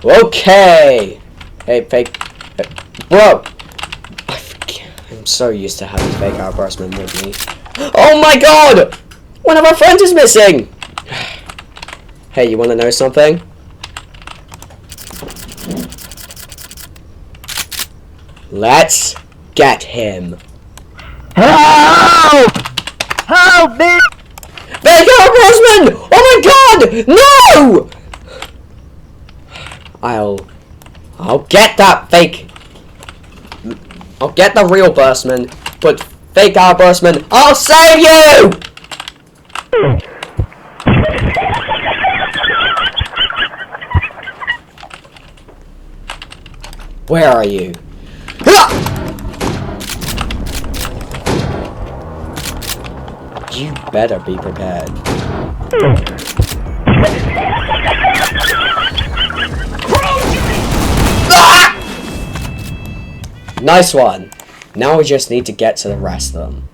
Okay. Hey, fake. Bro. I'm so used to having fake outburstmen with me. Oh my god! One of our friends is missing! Hey, you wanna know something? Let's get him. Help! Help me! Fake outburstman! Oh my god! No! I'll get that fake. I'll get the real burstman, but fake outburstman, I'll save you! Where are you? You better be prepared. Ah! Nice one. Now we just need to get to the rest of them.